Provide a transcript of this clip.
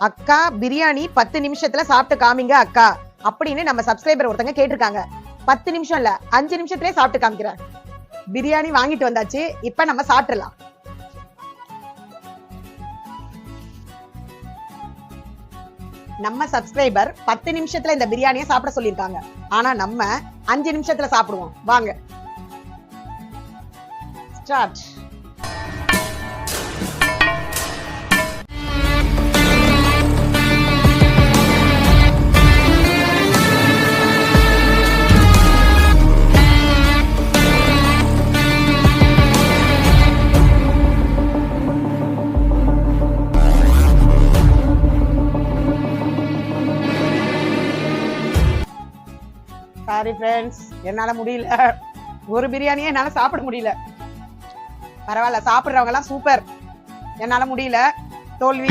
அக்கா பிரியாணி 10 நிமிஷத்துல சாப்பிட்டு காமிங்க அக்கா அப்படின்னு நம்ம சப்ஸ்கிரைபர் ஒருத்தங்க கேட்டிருக்காங்க. 10 நிமிஷம் இல்ல 5 நிமிஷத்துலயே சாப்பிட்டு காமிக்கிறேன். பிரியாணி வாங்கிட்டு வந்தாச்சு, இப்ப நம்ம சாப்பிடலாம். நம்ம சப்ஸ்கிரைபர் 10 நிமிஷத்துல இந்த பிரியாணியை சாப்பிட சொல்லியிருக்காங்க. ஆனா நம்ம 5 நிமிஷத்துல சாப்பிடுவோம். வாங்க ஸ்டார்ட். சாரி ஃப்ரெண்ட்ஸ், என்னால முடியல. ஒரு பிரியாணியே என்னால சாப்பிட முடியல. பரவாயில்ல, சாப்பிடுறவங்க எல்லாம் சூப்பர். என்னால முடியல. தோல்வி.